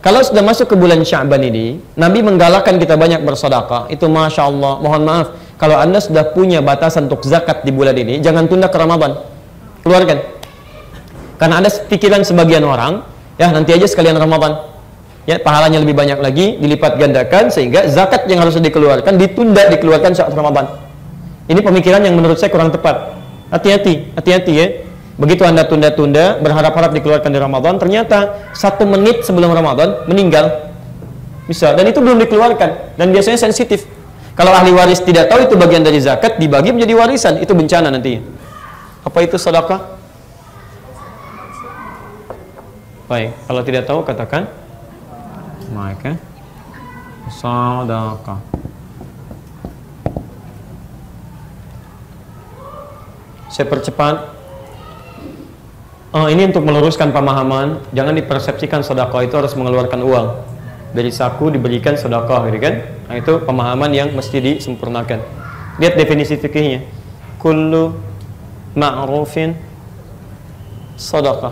Kalau sudah masuk ke bulan Sya'ban ini, Nabi menggalakkan kita banyak bersedekah. Itu Masya Allah. Mohon maaf, kalau Anda sudah punya batasan untuk zakat di bulan ini, jangan tunda ke Ramadan. Keluarkan. Karena ada pikiran sebagian orang, ya nanti aja sekalian Ramadan. Ya, pahalanya lebih banyak lagi, dilipat gandakan, sehingga zakat yang harus dikeluarkan, ditunda dikeluarkan saat Ramadan. Ini pemikiran yang menurut saya kurang tepat. Hati-hati, hati-hati ya. Begitu Anda tunda-tunda, berharap-harap dikeluarkan di Ramadan, ternyata 1 menit sebelum Ramadan meninggal. Bisa, dan itu belum dikeluarkan, dan biasanya sensitif. Kalau ahli waris tidak tahu itu bagian dari zakat, dibagi menjadi warisan, itu bencana nantinya. Apa itu sedekah? Baik, kalau tidak tahu katakan maka sedekah. Saya percepat. Ini untuk meluruskan pemahaman, jangan dipersepsikan sedekah itu harus mengeluarkan uang dari saku diberikan sedekah, gitu kan? Nah, itu pemahaman yang mesti disempurnakan. Lihat definisi fikihnya. Kullu ma'rufin sedekah.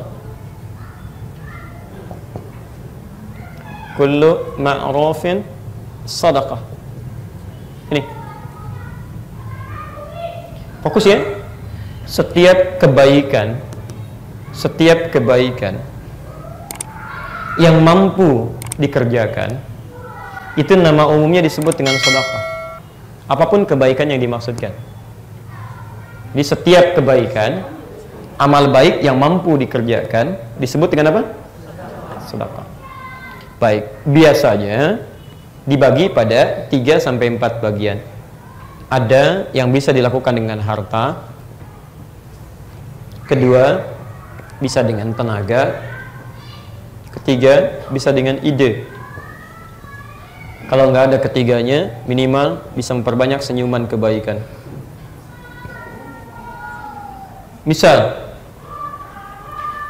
Kullu ma'rufin sedekah. Ini. Fokus ya. Setiap kebaikan yang mampu dikerjakan, itu nama umumnya disebut dengan sedekah. Apapun kebaikan yang dimaksudkan. Di setiap kebaikan, amal baik yang mampu dikerjakan disebut dengan apa? Sedekah. Baik, biasanya dibagi pada 3-4 bagian. Ada yang bisa dilakukan dengan harta, kedua bisa dengan tenaga, ketiga bisa dengan ide. Kalau nggak ada ketiganya, minimal bisa memperbanyak senyuman kebaikan. Misal,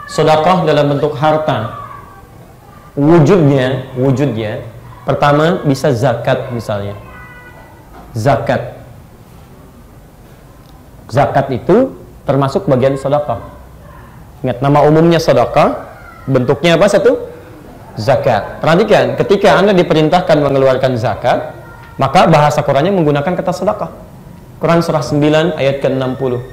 sedekah dalam bentuk harta, wujudnya pertama bisa zakat misalnya. Zakat itu termasuk bagian sedekah. Ingat, nama umumnya sedekah, bentuknya apa satu? Zakat. Perhatikan, ketika Anda diperintahkan mengeluarkan zakat, maka bahasa Qurannya menggunakan kata sedekah. Quran surah 9 ayat ke-60.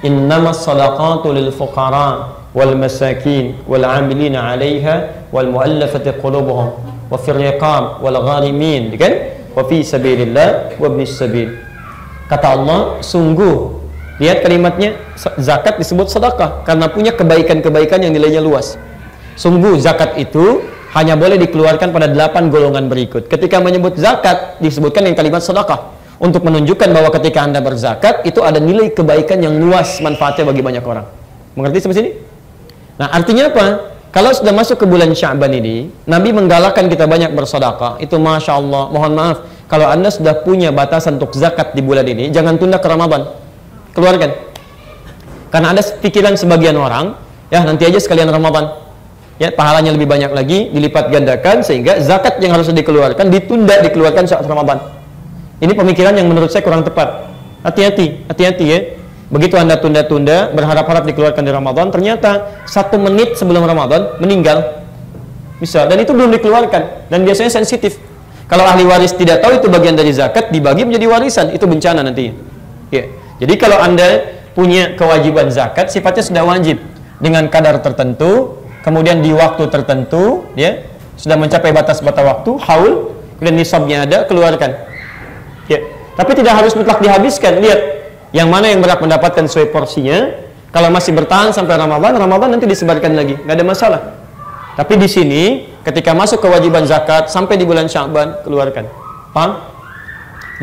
Innamas sadaqatu lil fuqara wal masakin wal 'amilina 'alaiha wal mu'allafati qulubuhum wa fir riqab wal gharimin, kan? Wa fi sabilillah wa ibnis sabil. Kata Allah, sungguh, lihat kalimatnya, zakat disebut sedekah karena punya kebaikan-kebaikan yang nilainya luas. Sungguh zakat itu hanya boleh dikeluarkan pada 8 golongan berikut. Ketika menyebut zakat disebutkan dengan kalimat sedekah untuk menunjukkan bahwa ketika Anda berzakat itu ada nilai kebaikan yang luas manfaatnya bagi banyak orang. Mengerti sampai sini? Nah, artinya apa? Kalau sudah masuk ke bulan Sya'ban ini, Nabi menggalakkan kita banyak bersedekah. Itu Masya Allah. Mohon maaf, kalau Anda sudah punya batasan untuk zakat di bulan ini, jangan tunda ke Ramadan. Keluarkan. Karena ada pikiran sebagian orang, ya nanti aja sekalian Ramadan. Ya, pahalanya lebih banyak lagi, dilipat gandakan, sehingga zakat yang harus dikeluarkan ditunda dikeluarkan saat Ramadan. Ini pemikiran yang menurut saya kurang tepat. Hati-hati, hati-hati ya. Begitu Anda tunda-tunda, berharap-harap dikeluarkan di Ramadan, ternyata 1 menit sebelum Ramadan meninggal. Bisa, dan itu belum dikeluarkan, dan biasanya sensitif. Kalau ahli waris tidak tahu itu bagian dari zakat, dibagi menjadi warisan, itu bencana nantinya. Ya. Jadi kalau Anda punya kewajiban zakat, sifatnya sudah wajib dengan kadar tertentu, kemudian di waktu tertentu, ya, sudah mencapai batas-batas waktu, haul, kemudian nisabnya ada, keluarkan. Ya. Tapi tidak harus mutlak dihabiskan. Lihat, yang mana yang berhak mendapatkan sesuai porsinya. Kalau masih bertahan sampai Ramadan nanti disebarkan lagi, nggak ada masalah. Tapi di sini, ketika masuk kewajiban zakat sampai di bulan Sya'ban, keluarkan. Paham?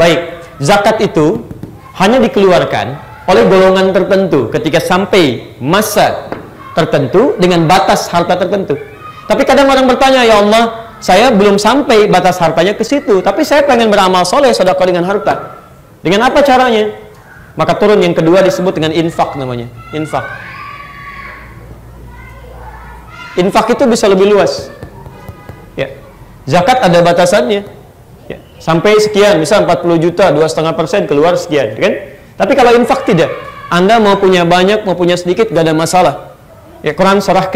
Baik, zakat itu hanya dikeluarkan oleh golongan tertentu ketika sampai masa tertentu dengan batas harta tertentu. Tapi kadang orang bertanya, ya Allah, saya belum sampai batas hartanya ke situ, tapi saya pengen beramal soleh, sedekah dengan harta. Dengan apa caranya? Maka turun yang kedua disebut dengan infak namanya. Infak. Infak itu bisa lebih luas. Ya. Zakat ada batasannya. Ya. Sampai sekian, misal 40 juta, 2,5% keluar sekian, kan? Tapi kalau infak tidak. Anda mau punya banyak, mau punya sedikit, gak ada masalah. Ya, Quran surah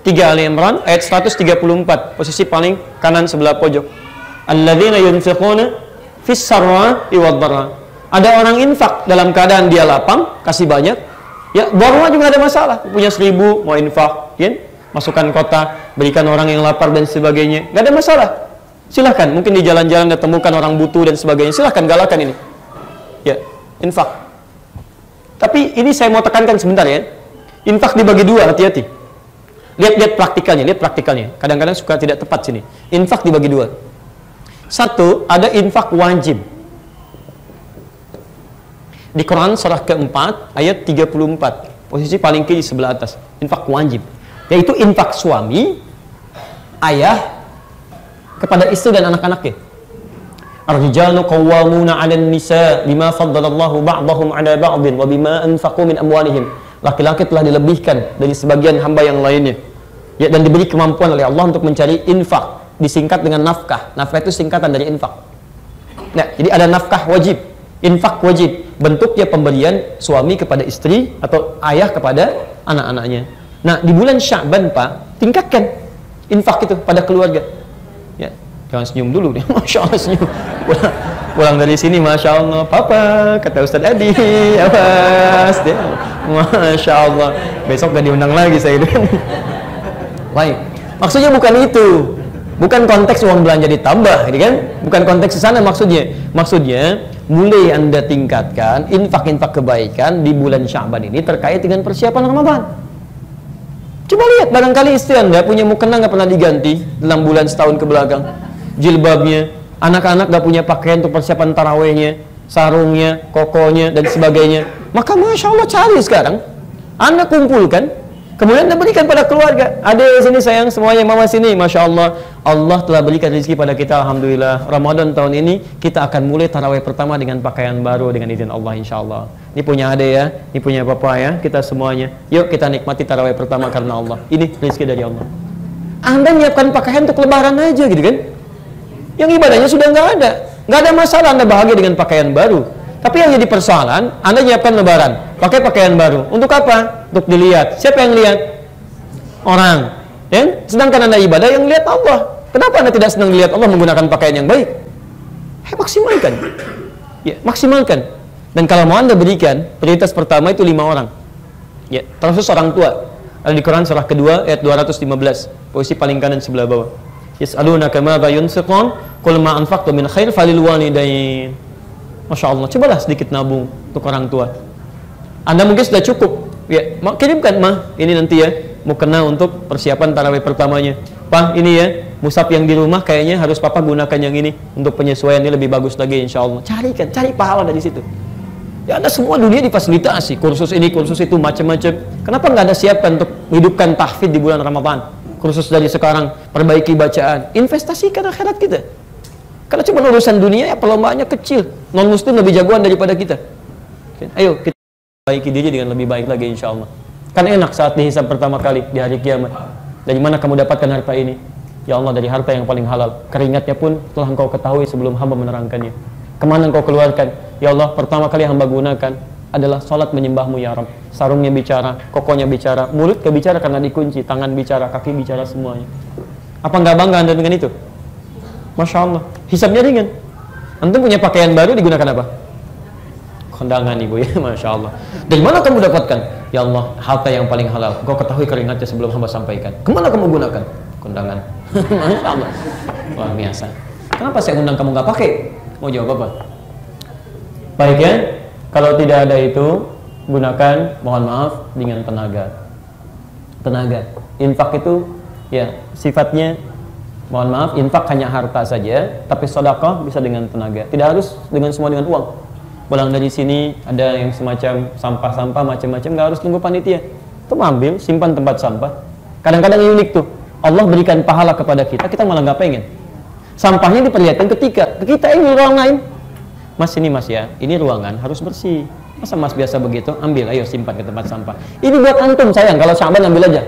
3 Ali Imran ayat 134, posisi paling kanan sebelah pojok. Alladzina yunfiquna fis sarra'i wad dharra. Ada orang infak dalam keadaan dia lapang, kasih banyak. Ya, dharra juga ada masalah. Punya 1000 mau infak, ya? Masukkan kota, berikan orang yang lapar dan sebagainya. Enggak ada masalah. Silahkan, mungkin di jalan-jalan ditemukan orang butuh dan sebagainya. Silahkan galakan ini. Ya, infak. Tapi ini saya mau tekankan sebentar ya. Infak dibagi dua, hati-hati. Lihat praktikalnya. Kadang-kadang suka tidak tepat sini. Infak dibagi dua. Satu, ada infak wajib. Di Quran surah keempat ayat 34, posisi paling kiri sebelah atas, infak wajib, yaitu infak suami, ayah kepada istri dan anak-anaknya. Ar-rijalu qawwamuna 'alan nisa bima faddalallahu ba'dahum 'ala ba'din wa bima anfaqu min amwalihim. Laki-laki telah dilebihkan dari sebagian hamba yang lainnya, ya, dan diberi kemampuan oleh Allah untuk mencari infak, disingkat dengan nafkah. Nafkah itu singkatan dari infak. Nah, jadi ada nafkah wajib, infak wajib, bentuknya pemberian suami kepada istri atau ayah kepada anak-anaknya. Nah, di bulan Sya'ban, Pak, tingkatkan infak itu pada keluarga. Ya, jangan senyum dulu nih. Masya Allah senyum. Pulang dari sini, Masya Allah, Papa, kata Ustadz Adi, awas dia. Masya Allah, besok gak diundang lagi saya. Baik, maksudnya bukan itu. Bukan konteks uang belanja ditambah, gitu kan? Bukan konteks ke sana maksudnya. Maksudnya, mulai Anda tingkatkan infak-infak kebaikan di bulan Sya'ban ini terkait dengan persiapan Ramadan. Coba lihat, barangkali istri Anda punya mukena nggak pernah diganti dalam bulan setahun ke belakang. Jilbabnya, anak-anak nggak punya pakaian untuk persiapan tarawehnya, sarungnya, kokonya, dan sebagainya. Maka Masya Allah cari sekarang, Anda kumpulkan, kemudian Anda berikan pada keluarga. Ada sini sayang, semuanya mama sini. Masya Allah, Allah telah berikan rezeki pada kita. Alhamdulillah, Ramadan tahun ini kita akan mulai tarawih pertama dengan pakaian baru dengan izin Allah, insya Allah. Ini punya ade ya, ini punya papa ya, kita semuanya. Yuk kita nikmati tarawih pertama karena Allah. Ini rezeki dari Allah. Anda menyiapkan pakaian untuk lebaran aja gitu kan. Yang ibadahnya sudah nggak ada masalah Anda bahagia dengan pakaian baru. Tapi yang jadi persoalan, Anda nyiapkan lebaran, pakai pakaian baru. Untuk apa? Untuk dilihat. Siapa yang lihat? Orang. Ya? Sedangkan Anda ibadah yang lihat Allah. Kenapa Anda tidak senang dilihat Allah menggunakan pakaian yang baik? Maksimalkan. Ya, maksimalkan. Dan kalau mau Anda berikan, prioritas pertama itu 5 orang. Ya, terus orang tua. Ada di Quran surah kedua ayat 215, posisi paling kanan sebelah bawah. Yas'alunaka madza yunfiqun qul ma anfaqtum min khair falil walidain. Masya Allah, cobalah sedikit nabung untuk orang tua. Anda mungkin sudah cukup, ya, kirimkan mah, ini nanti ya, mau kena untuk persiapan tarawih pertamanya. Pak, ini ya, mushaf yang di rumah kayaknya harus papa gunakan yang ini untuk penyesuaian ini lebih bagus lagi, insya Allah. Cari pahala dari situ. Ya, ada semua dunia difasilitasi, kursus ini, kursus itu, macam-macam. Kenapa nggak ada siapkan untuk hidupkan tahfidz di bulan Ramadan? Kursus dari sekarang, perbaiki bacaan, investasikan akhirat kita. Karena cuma urusan dunia ya perlombaannya kecil. Non muslim lebih jagoan daripada kita. Ayo kita perbaiki diri dengan lebih baik lagi insya Allah. Kan enak saat dihisab pertama kali di hari kiamat. Dari mana kamu dapatkan harta ini? Ya Allah, dari harta yang paling halal. Keringatnya pun telah engkau ketahui sebelum hamba menerangkannya. Kemana engkau keluarkan? Ya Allah, pertama kali hamba gunakan adalah salat menyembahmu ya Rabb. Sarungnya bicara, kokonya bicara, mulut bicara karena dikunci, tangan bicara, kaki bicara, semuanya. Apa nggak bangga Anda dengan itu? Masya Allah, hisabnya ringan. Antum punya pakaian baru digunakan apa? Kondangan ibu ya, Masya Allah. Dari mana kamu dapatkan? Ya Allah, harta yang paling halal. Kau ketahui keringatnya sebelum hamba sampaikan. Kemana kamu gunakan? Kondangan. Masya Allah, luar biasa. Kenapa saya undang kamu nggak pakai? Mau jawab apa? Baik ya, kalau tidak ada itu, gunakan, mohon maaf, dengan tenaga. Tenaga. Infak itu, ya, sifatnya, mohon maaf, infak hanya harta saja, tapi sedekah bisa dengan tenaga. Tidak harus dengan semua dengan uang. Pulang dari sini ada yang semacam sampah-sampah macam-macam, nggak harus tunggu panitia. Itu ambil, simpan tempat sampah. Kadang-kadang unik tuh. Allah berikan pahala kepada kita, kita malah nggak pengen. Sampahnya diperlihatkan ketika kita ini ruang lain. Mas ini mas ya, ini ruangan harus bersih. Masa mas biasa begitu? Ambil, ayo simpan ke tempat sampah. Ini buat antum sayang, kalau Sya'ban ambil aja.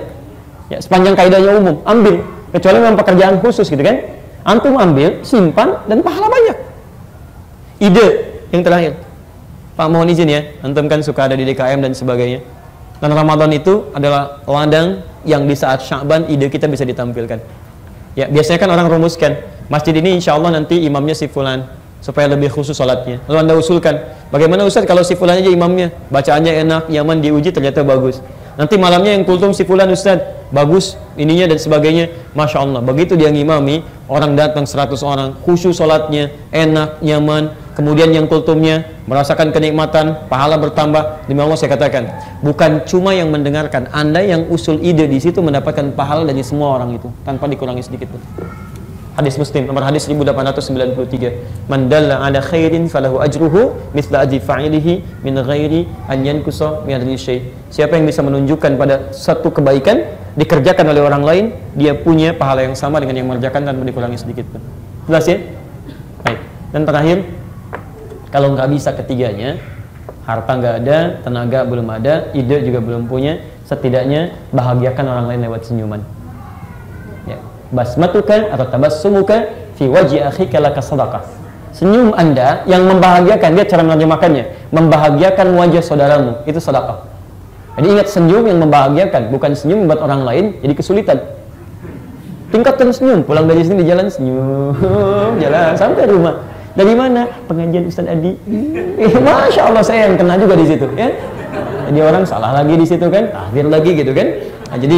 Ya, sepanjang kaidahnya umum, ambil. Kecuali memang pekerjaan khusus gitu kan, antum ambil, simpan, dan pahala banyak. Ide yang terakhir, Pak mohon izin ya, antum kan suka ada di DKM dan sebagainya. Dan Ramadan itu adalah ladang yang di saat Sya'ban ide kita bisa ditampilkan. Ya, biasanya kan orang rumuskan, masjid ini insya Allah nanti imamnya si fulan, supaya lebih khusus sholatnya. Lalu Anda usulkan, bagaimana Ustaz kalau si fulan aja imamnya, bacaannya enak, nyaman, diuji ternyata bagus. Nanti malamnya yang kultum si fulan Ustaz, bagus ininya dan sebagainya. Masya Allah, begitu dia ngimami, orang datang 100 orang, khusyuk sholatnya, enak, nyaman. Kemudian yang kultumnya merasakan kenikmatan, pahala bertambah. Demi Allah saya katakan, bukan cuma yang mendengarkan, Anda yang usul ide di situ mendapatkan pahala dari semua orang itu tanpa dikurangi sedikit pun. Hadis Muslim nomor hadis 1893. Man dalla ala khairin falahu ajruhu mithla ajri fa'ilihi min ghairi an yankusa min ajri syai'. Siapa yang bisa menunjukkan pada satu kebaikan dikerjakan oleh orang lain, dia punya pahala yang sama dengan yang mengerjakan tanpa dikurangi sedikit pun. Jelas ya? Baik. Dan terakhir, kalau nggak bisa ketiganya, harta nggak ada, tenaga belum ada, ide juga belum punya, setidaknya bahagiakan orang lain lewat senyuman. Ya. Basmatuka atau tabassumuka fi wajhi akhika laka sadaqah. Senyum Anda yang membahagiakan, dia cara menerjemahkannya, membahagiakan wajah saudaramu, itu sedekah. Jadi ingat, senyum yang membahagiakan, bukan senyum membuat orang lain jadi kesulitan. Tingkatkan senyum, pulang dari sini di jalan senyum, jalan sampai rumah. Dari mana? Pengajian Ustaz Adi. Masya Allah, saya yang kena juga di situ, ya. Jadi orang salah lagi di situ kan, tahdir lagi gitu kan. Nah, jadi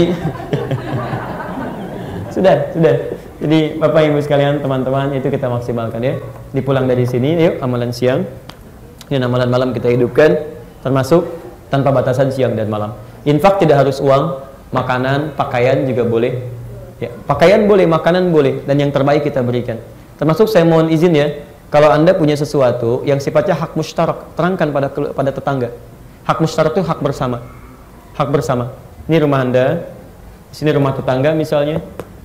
sudah. Jadi Bapak Ibu sekalian, teman-teman, itu kita maksimalkan ya. Dipulang dari sini, yuk amalan siang. Dan amalan malam kita hidupkan, termasuk tanpa batasan siang dan malam. Infak tidak harus uang, makanan, pakaian juga boleh. Ya, pakaian boleh, makanan boleh, dan yang terbaik kita berikan. Termasuk saya mohon izin ya, kalau Anda punya sesuatu yang sifatnya hak mustarak, terangkan pada tetangga. Hak mustarak itu hak bersama. Hak bersama. Ini rumah Anda, di sini rumah tetangga misalnya.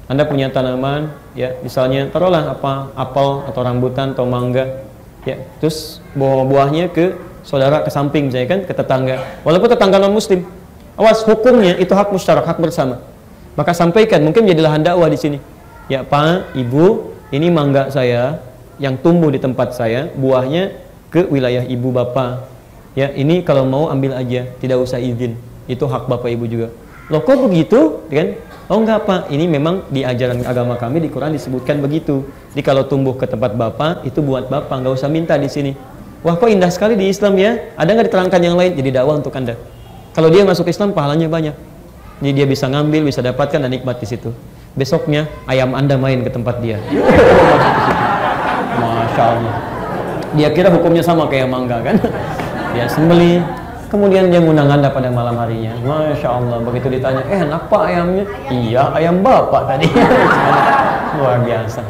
Anda punya tanaman, ya, misalnya taruhlah apa, apel atau rambutan atau mangga, ya, terus buah-buahnya ke saudara ke samping, misalnya kan, ke tetangga. Walaupun tetangga non Muslim, awas, hukumnya itu hak mustarak, hak bersama. Maka sampaikan, mungkin jadi lahan dakwah di sini. Ya Pak, Ibu, ini mangga saya yang tumbuh di tempat saya, buahnya ke wilayah ibu bapak. Ya, ini kalau mau ambil aja, tidak usah izin. Itu hak bapak ibu juga. Loh kok begitu? Kan? Oh enggak Pak, ini memang di ajaran agama kami di Quran disebutkan begitu. Jadi kalau tumbuh ke tempat bapak, itu buat bapak, nggak usah minta di sini. Wah kok indah sekali di Islam ya? Ada nggak diterangkan yang lain? Jadi dakwah untuk Anda. Kalau dia masuk Islam, pahalanya banyak. Jadi dia bisa ngambil, bisa dapatkan dan nikmat di situ. Besoknya ayam Anda main ke tempat dia. Masya Allah. Dia kira hukumnya sama kayak mangga kan? Dia sembelih, kemudian dia ngundang Anda pada malam harinya. Masya Allah. Begitu ditanya, enak Pak ayamnya? Iya, ayam bapak tadi. Luar biasa.